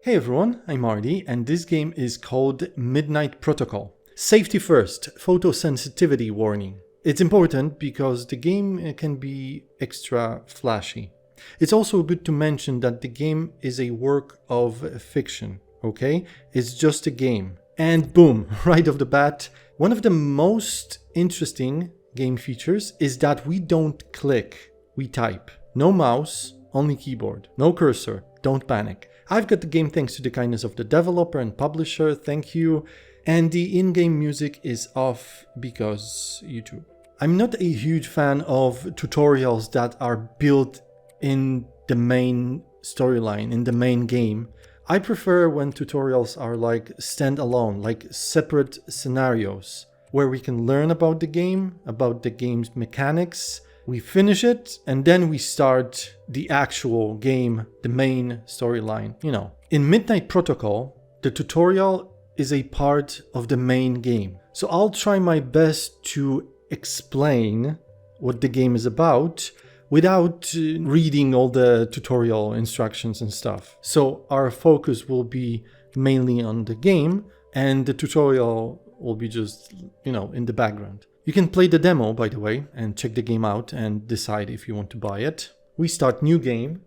Hey everyone, I'm Artie, and this game is called Midnight Protocol. Safety first, photosensitivity warning. It's important because the game can be extra flashy. It's also good to mention that the game is a work of fiction, okay? It's just a game. And boom, right off the bat, one of the most interesting game features is that we don't click, we type. No mouse, only keyboard. No cursor, don't panic. I've got the game thanks to the kindness of the developer and publisher, thank you. And the in-game music is off because YouTube. I'm not a huge fan of tutorials that are built in the main storyline, in the main game. I prefer when tutorials are like standalone, like separate scenarios, where we can learn about the game's mechanics. We finish it, and then we start the actual game, the main storyline, you know. In Midnight Protocol, the tutorial is a part of the main game. So I'll try my best to explain what the game is about without reading all the tutorial instructions and stuff. So our focus will be mainly on the game, and the tutorial will be just, you know, in the background. You can play the demo, by the way, and check the game out and decide if you want to buy it. We start new game.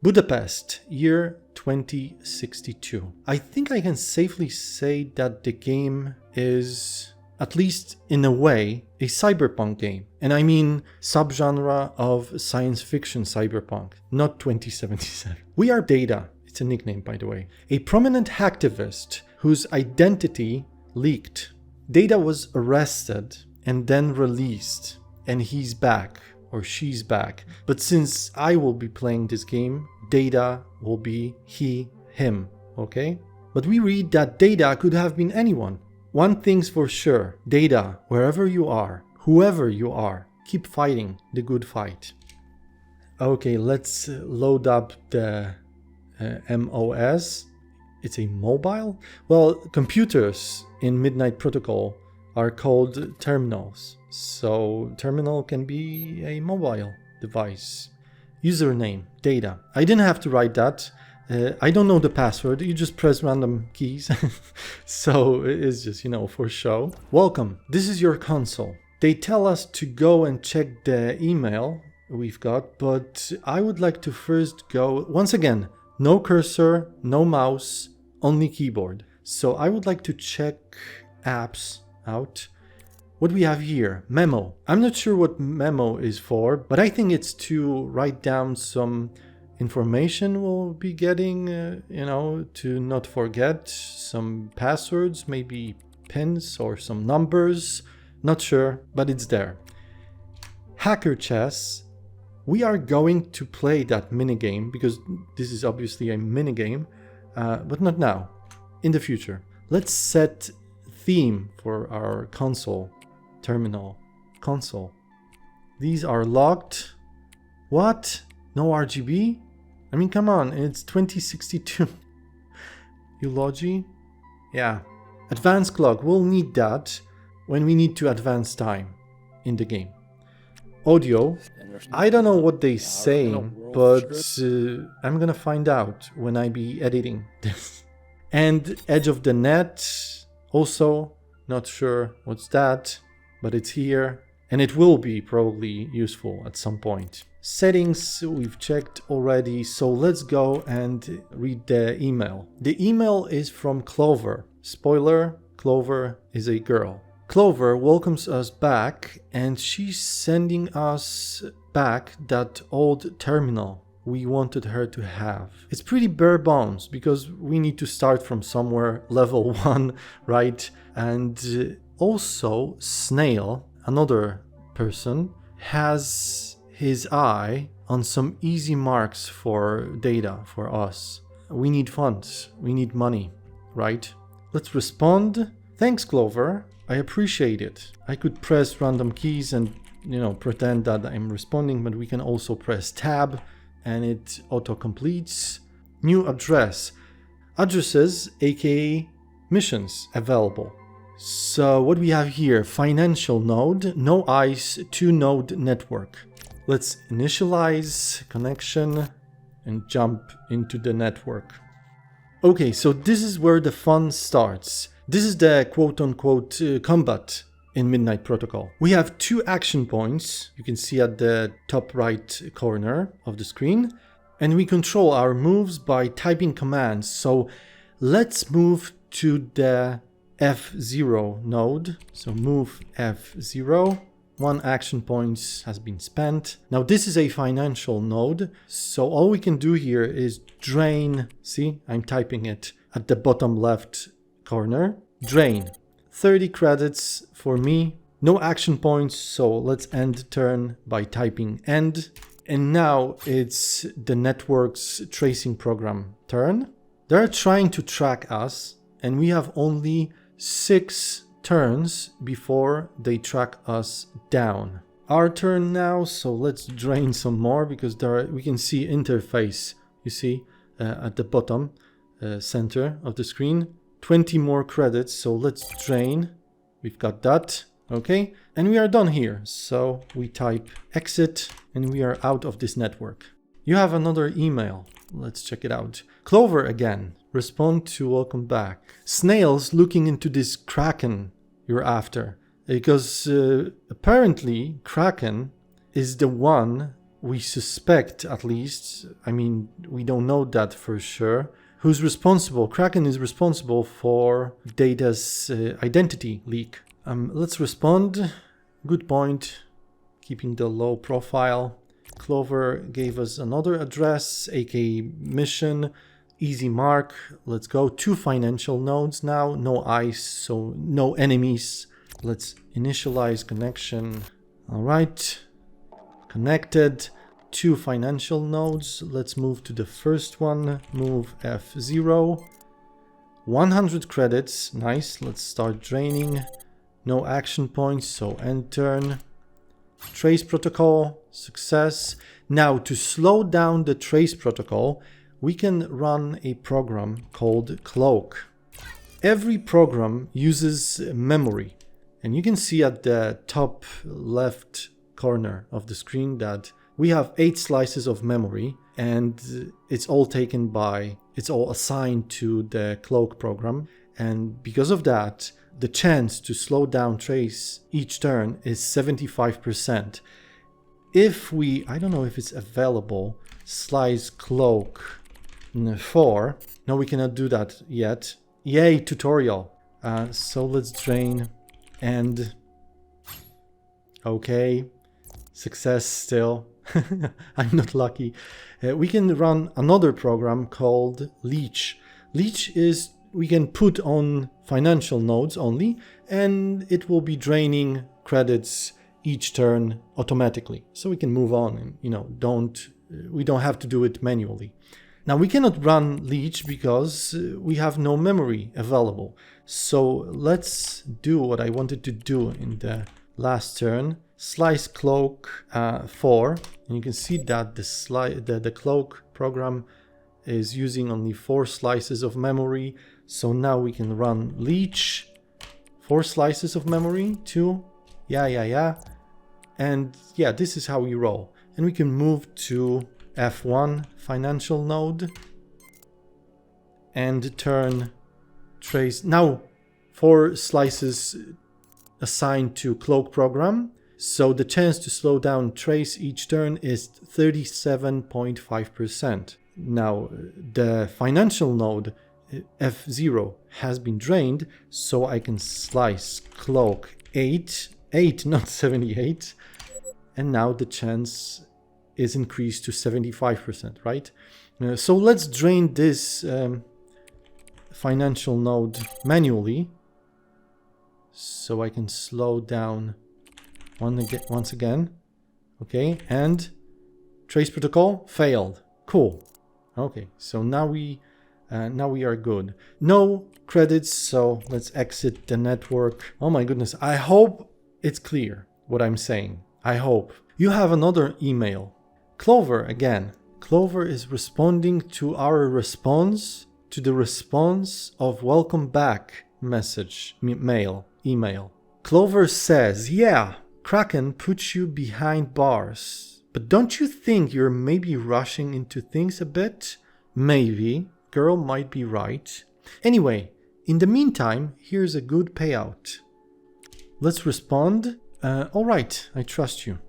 Budapest, year 2062. I think I can safely say that the game is, at least in a way, a cyberpunk game. And I mean subgenre of science fiction cyberpunk, not 2077. We are Data, it's a nickname by the way, a prominent hacktivist whose identity leaked. Data was arrested and then released, and he's back, or she's back. But since I will be playing this game, Data will be he, him, okay? But we read that Data could have been anyone. One thing's for sure, Data, wherever you are, whoever you are, keep fighting the good fight. Okay, let's load up the MOS. It's a mobile? Well, computers in Midnight Protocol are called terminals. So terminal can be a mobile device. Username, Data. I didn't have to write that. I don't know the password. You just press random keys. So it's just, you know, for show. Welcome. This is your console. They tell us to go and check the email we've got, but I would like to first go, once again, no cursor, no mouse, only keyboard. So I would like to check apps out. What we have here, memo. I'm not sure what memo is for, but I think it's to write down some information we'll be getting, you know, to not forget some passwords, maybe pins or some numbers. Not sure, but it's there. Hacker chess. We are going to play that minigame because this is obviously a minigame, but not now, in the future. Let's set theme for our console, terminal, console. These are locked. What? No RGB? I mean, come on, it's 2062. Eulogy? Yeah. Advanced clock, we'll need that when we need to advance time in the game. Audio, I don't know what they say, but I'm gonna find out when I be editing this. And edge of the net, also not sure what's that, but it's here and it will be probably useful at some point. Settings we've checked already, so let's go and read the email. The email is from Clover. Spoiler, Clover is a girl. Clover welcomes us back and she's sending us back that old terminal we wanted her to have. It's pretty bare bones because we need to start from somewhere, level 1, right? And also Snail, another person, has his eye on some easy marks for Data, for us. We need funds, we need money, right? Let's respond. Thanks, Clover. I appreciate it. I could press random keys and, you know, pretend that I'm responding, but we can also press tab and it auto-completes. New address. Addresses, aka missions, available. So what we have here, financial node, no ICE, 2-node network. Let's initialize connection and jump into the network. Okay, so this is where the fun starts. This is the quote-unquote combat in Midnight Protocol. We have 2 action points, you can see at the top right corner of the screen, and we control our moves by typing commands. So let's move to the F0 node. So move F0. 1 action point has been spent. Now this is a financial node, so all we can do here is drain. See, I'm typing it at the bottom left corner. Drain. 30 credits for me. No action points, so let's end turn by typing end. And now it's the network's tracing program turn. They're trying to track us, and we have only 6 turns before they track us down. Our turn now, so let's drain some more because we can see interface, you see, at the bottom center of the screen. 20 more credits, so let's drain. We've got that, okay? And we are done here. So we type exit and we are out of this network. You have another email. Let's check it out. Clover again. Respond to welcome back. Snails looking into this Kraken you're after. Because apparently Kraken is the one we suspect, at least. I mean, we don't know that for sure. Who's responsible? Kraken is responsible for Data's identity leak. Let's respond. Good point. Keeping the low profile. Clover gave us another address, aka mission. Easy mark. Let's go. 2 financial nodes now. No ice, so no enemies. Let's initialize connection. All right. Connected. 2 financial nodes. Let's move to the first one. Move F0. 100 credits. Nice. Let's start draining. No action points, so end turn. Trace protocol. Success. Now to slow down the trace protocol, we can run a program called Cloak. Every program uses memory, and you can see at the top left corner of the screen that we have 8 slices of memory, and it's all assigned to the Cloak program. And because of that, the chance to slow down trace each turn is 75%. If we, I don't know if it's available, slice Cloak 4. No, we cannot do that yet. Yay, tutorial. So let's drain and okay, success still. I'm not lucky. We can run another program called Leech. Leech is we can put on financial nodes only, and it will be draining credits each turn automatically. So we can move on and, you know, we don't have to do it manually. Now we cannot run Leech because we have no memory available. So let's do what I wanted to do in the last turn. Slice Cloak 4, and you can see that the Cloak program is using only 4 slices of memory. So now we can run Leech, 4 slices of memory, 2, yeah. And yeah, this is how we roll. And we can move to F1 financial node and turn trace. Now 4 slices assigned to Cloak program. So the chance to slow down trace each turn is 37.5%. Now the financial node F0 has been drained, so I can slice Cloak 8, not 78. And now the chance is increased to 75%, right? So let's drain this financial node manually, so I can slow down once again. Okay, and trace protocol failed. Cool. Okay, so now we are good. No credits, so let's exit the network. Oh my goodness, I hope it's clear what I'm saying. I hope. You have another email. Clover again. Clover is responding to our response to the response of welcome back message, email. Clover says, yeah, Kraken puts you behind bars, but don't you think you're maybe rushing into things a bit? Maybe. girl might be right. Anyway, in the meantime, here's a good payout. Let's respond. All right, I trust you.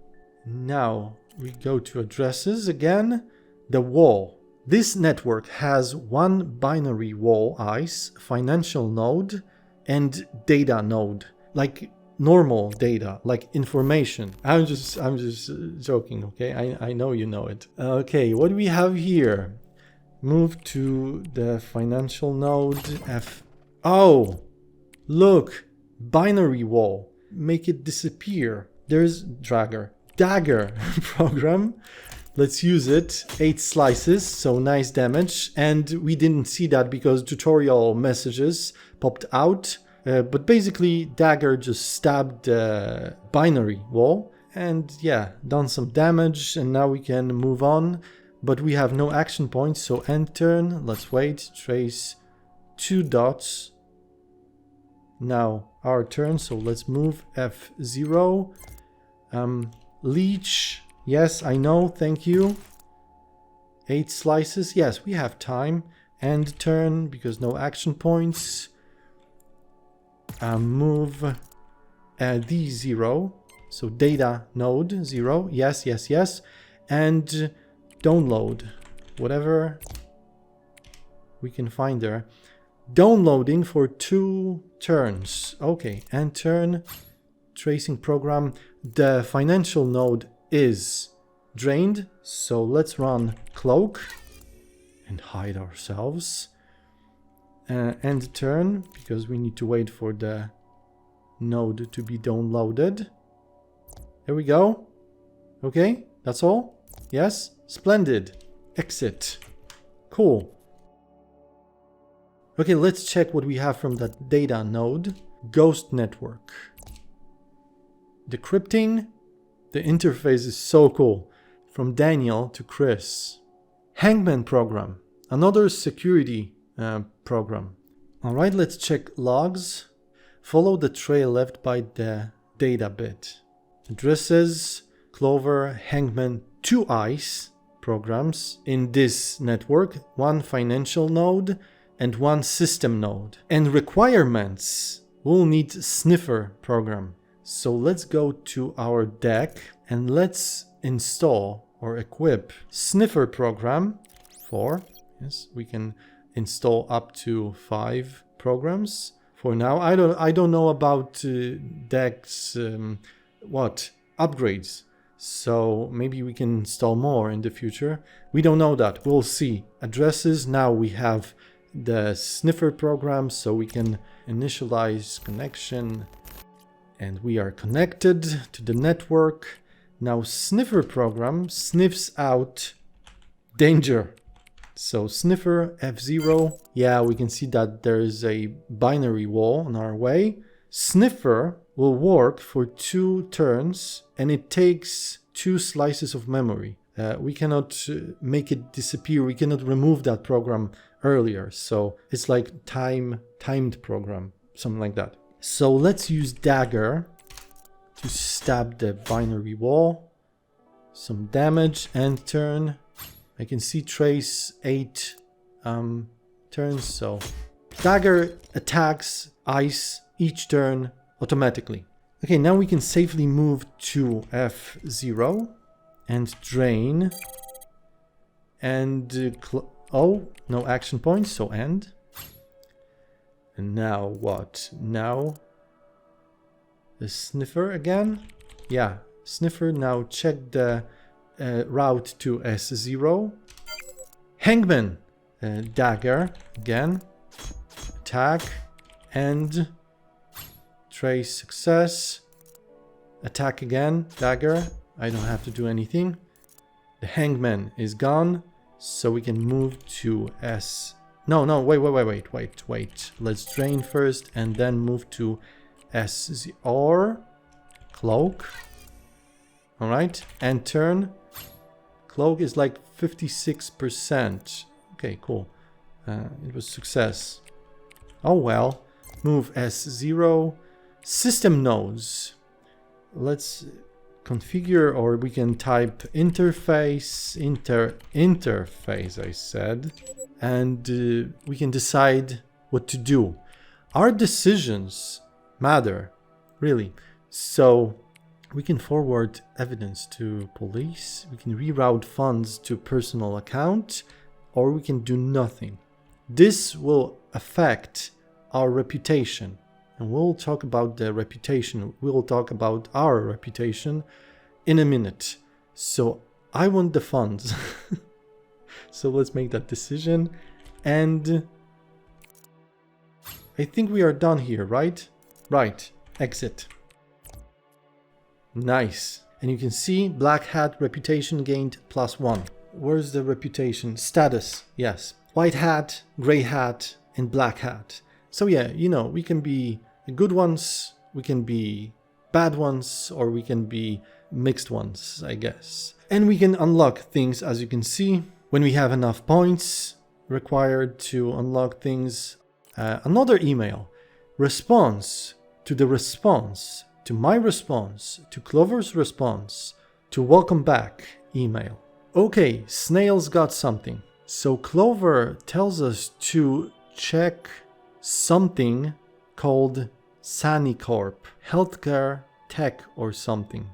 Now we go to addresses again. The wall. This network has one binary wall, ICE, financial node, and data node. Like normal data, like information. I'm just joking, okay? I know you know it. Okay, what do we have here? Move to the financial node. Oh, look, binary wall. Make it disappear. There's dagger program. Let's use it. 8 slices, so nice damage. And we didn't see that because tutorial messages popped out. But basically, dagger just stabbed the binary wall. And yeah, done some damage. And now we can move on. But we have no action points, so end turn. Let's wait. Trace 2 dots. Now our turn, so let's move F0. Leech. Yes, I know, thank you. 8 slices. Yes, we have time. End turn, because no action points. Move D0. So data node 0. Yes, yes, yes. And download. Whatever we can find there. Downloading for 2 turns. Okay, end turn. Tracing program. The financial node is drained, so let's run cloak and hide ourselves. End turn, because we need to wait for the node to be downloaded. There we go. Okay, that's all. Yes, splendid. Exit. Cool. Okay, let's check what we have from that data node. Ghost network. Decrypting. The interface is so cool. From Daniel to Chris. Hangman program. Another security program. Alright, let's check logs. Follow the trail left by the data bit. Addresses, Clover, Hangman, 2 ICE programs in this network. 1 financial node and 1 system node. And requirements. We'll need sniffer program. So let's go to our deck and let's install or equip sniffer program 4. Yes, we can install up to 5 programs for now. I don't know about decks upgrades. So maybe we can install more in the future. We don't know that. We'll see. Addresses. Now we have the sniffer program, so we can initialize connection. And we are connected to the network. Now sniffer program sniffs out danger. So sniffer F0. Yeah, we can see that there is a binary wall on our way. Sniffer will work for 2 turns and it takes 2 slices of memory. We cannot make it disappear. We cannot remove that program earlier. So it's like timed program, something like that. So let's use dagger to stab the binary wall. Some damage, end turn. I can see trace 8 turns, so dagger attacks ice each turn automatically. Okay, now we can safely move to F0 and drain. And oh, no action points, so end. And now what? Now the sniffer again? Yeah, sniffer. Now check the route to S0. Hangman, dagger again. Attack and trace success. Attack again, dagger. I don't have to do anything. The hangman is gone, so we can move to S. No, wait. Let's drain first and then move to SR. Cloak. Alright, and turn. Cloak is like 56%. Okay, cool. It was success. Oh well. Move S0. System nodes. Let's configure, or we can type interface, interface I said. and we can decide what to do. Our decisions matter, really. So we can forward evidence to police, we can reroute funds to personal account, or we can do nothing. This will affect our reputation, and we'll talk about the reputation. We'll talk about our reputation in a minute. So I want the funds. So let's make that decision. And I think we are done here, right? Right. Exit. Nice. And you can see black hat reputation gained +1. Where's the reputation? Status. Yes. White hat, gray hat, and black hat. So yeah, you know, we can be good ones, we can be bad ones, or we can be mixed ones, I guess. And we can unlock things, as you can see, when we have enough points required to unlock things. Another email. Response to the response, to my response, to Clover's response, to welcome back email. Okay, Snail's got something. So Clover tells us to check something called Sanicorp, healthcare tech or something.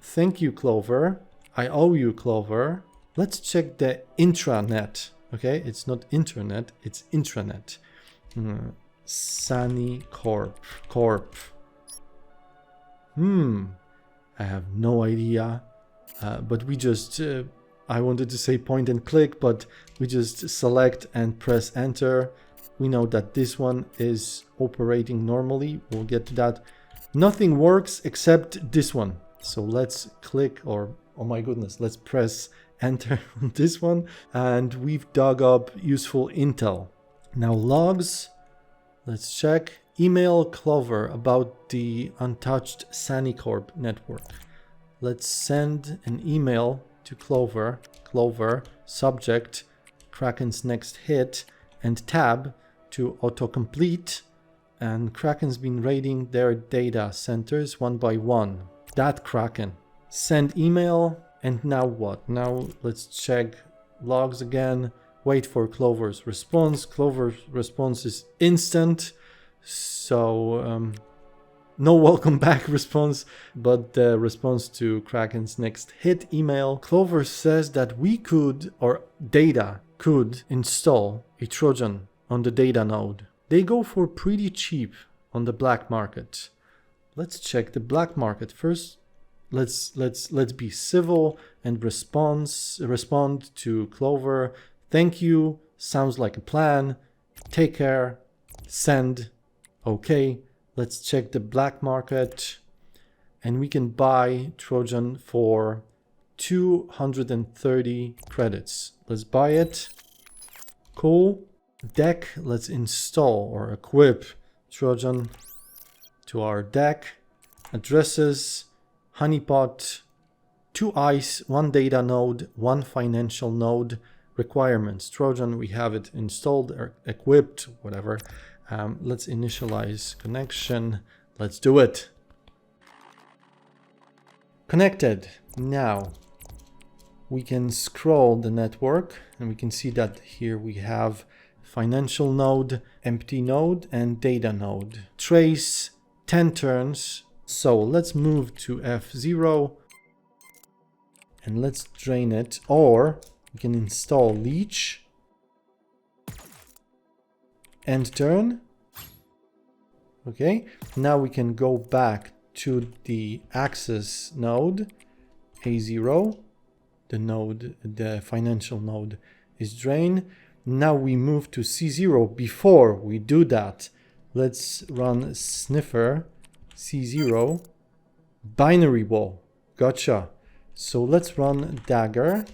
Thank you, Clover. I owe you, Clover. Let's check the intranet. Okay, it's not internet, it's intranet. Sanicorp. Corp. I have no idea. But we just, I wanted to say point and click, but we just select and press enter. We know that this one is operating normally. We'll get to that. Nothing works except this one. So let's click, or oh my goodness, let's press enter on this one. And we've dug up useful intel. Now logs, let's check. Email Clover about the untouched Sanicorp network. Let's send an email to Clover. Clover, subject, Kraken's next hit, and tab to autocomplete. And Kraken's been raiding their data centers one by one. That Kraken. Send email, and now what? Now let's check logs again. Wait for Clover's response. Clover's response is instant. So no welcome back response, but the response to Kraken's next hit email. Clover says that we could, or Data could, install a Trojan on the data node. They go for pretty cheap on the black market. Let's check the black market first. Let's be civil and respond to Clover. Thank you. Sounds like a plan. Take care. Send. Okay. Let's check the black market, and we can buy Trojan for 230 credits. Let's buy it. Cool. Deck, let's install or equip Trojan to our deck. Addresses, honeypot, 2 ice, 1 data node, 1 financial node. Requirements, Trojan, we have it installed or equipped, whatever. Let's initialize connection. Let's do it. Connected. Now we can scroll the network, and we can see that here we have financial node, empty node, and data node. Trace 10 turns. So let's move to F0 and let's drain it, or we can install leech. End turn. Okay, now we can go back to the access node, A0. The financial node is drained. Now we move to C0. Before we do that, let's run sniffer C0 binary wall. Gotcha. So let's run dagger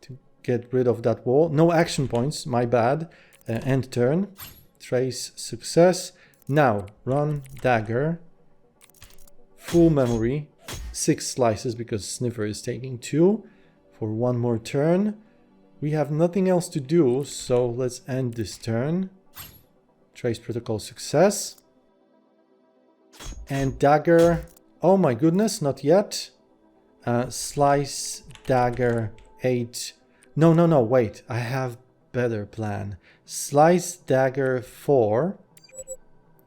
to get rid of that wall. No action points, my bad. End turn. Trace success. Now run dagger. Full memory. 6 slices because sniffer is taking 2 for 1 more turn. We have nothing else to do, so let's end this turn. Trace protocol success. And dagger. Oh my goodness, not yet. Slice dagger 8. No, wait. I have better plan. Slice dagger 4.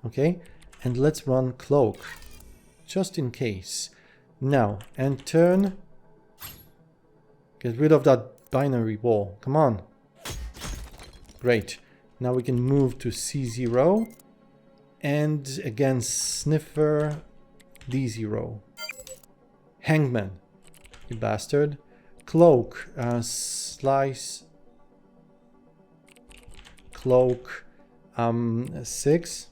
Okay, and let's run cloak, just in case. Now, and turn. Get rid of that binary wall. Come on. Great. Now we can move to C0. And again, sniffer D0. Hangman, you bastard. Cloak, slice. Cloak, 6.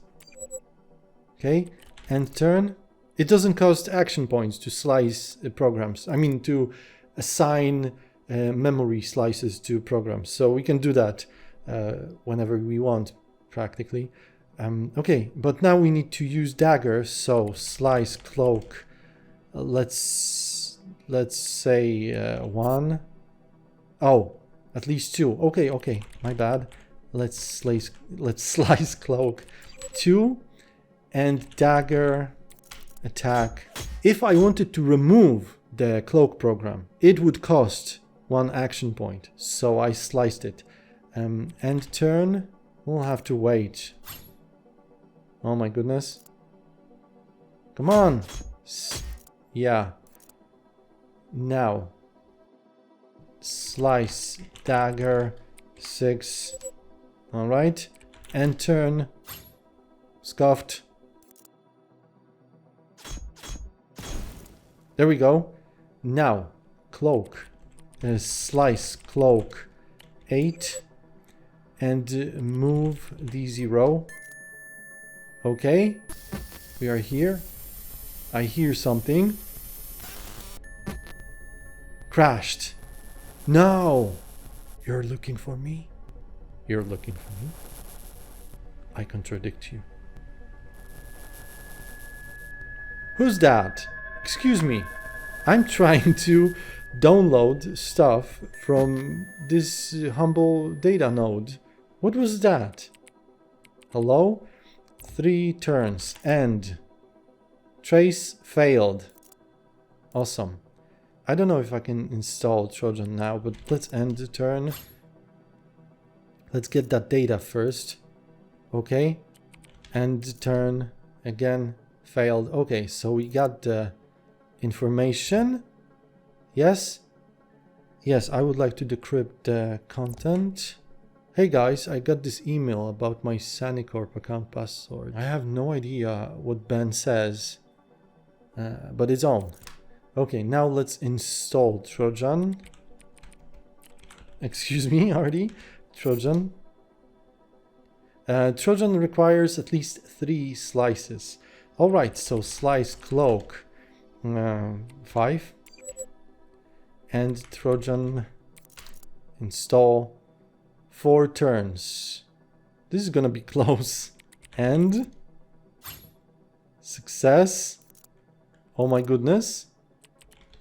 Okay, and turn. It doesn't cost action points to slice programs. I mean, to assign memory slices to programs. So we can do that whenever we want, practically. Okay, but now we need to use dagger. So slice cloak. Let's say 1. Oh, at least 2. Okay, my bad. Let's slice cloak 2 and dagger attack. If I wanted to remove the cloak program, it would cost 1 action point. So I sliced it. And turn, we'll have to wait. Oh my goodness. Come on. Yeah. Now. Slice dagger 6. All right. And turn. Scuffed. There we go. Now. Cloak. Slice cloak 8. And move D0. Okay. We are here. I hear something. Crashed. No! You're looking for me? You're looking for me? I contradict you. Who's that? Excuse me. I'm trying to download stuff from this humble data node. What was that? Hello? 3 turns. End. Trace failed. Awesome. I don't know if I can install Trojan now, but let's end the turn. Let's get that data first. Okay. End turn. Again. Failed. Okay, so we got the information. Yes. Yes, I would like to decrypt the content. Hey guys, I got this email about my Sanicorp account password. I have no idea what Ben says, but it's on. Okay, now let's install Trojan. Excuse me, Artie. Trojan. Trojan requires at least 3 slices. Alright, so slice cloak 5. And Trojan install 4 turns. This is gonna be close. And success. Oh my goodness.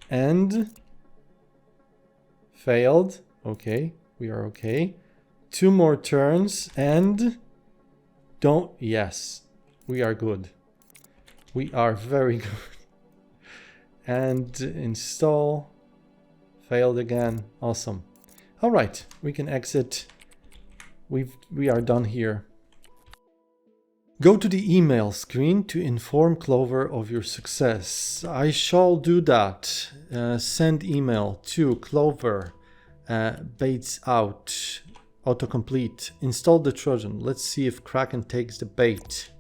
And failed. Okay, we are okay. 2 more turns and don't. Yes, we are good. We are very good. And install. Failed again. Awesome. All right, we can exit. We are done here. Go to the email screen to inform Clover of your success. I shall do that. Send email to Clover. Baits out. Autocomplete. Install the Trojan. Let's see if Kraken takes the bait.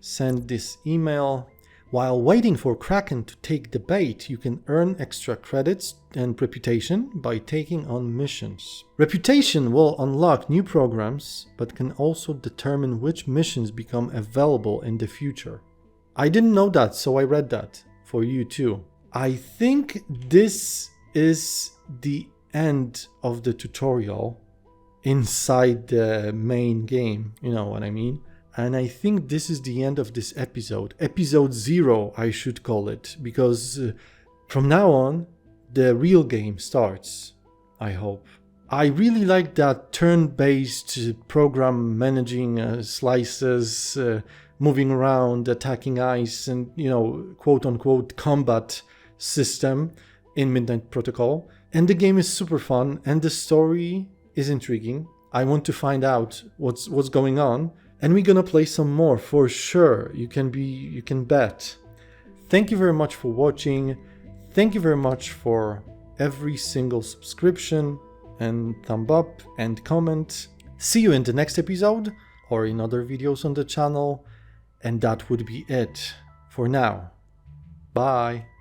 Send this email. While waiting for Kraken to take the bait, you can earn extra credits and reputation by taking on missions. Reputation will unlock new programs, but can also determine which missions become available in the future. I didn't know that, so I read that for you too. I think this is the end of the tutorial inside the main game, you know what I mean? And I think this is the end of this episode. Episode 0, I should call it. Because from now on, the real game starts. I hope. I really like that turn-based program managing slices, moving around, attacking ice, and, you know, quote-unquote combat system in Midnight Protocol. And the game is super fun, and the story is intriguing. I want to find out what's going on, and we're gonna play some more for sure. You can bet. Thank you very much for watching. Thank you very much for every single subscription and thumb up and comment. See you in the next episode or in other videos on the channel, and that would be it for now. Bye.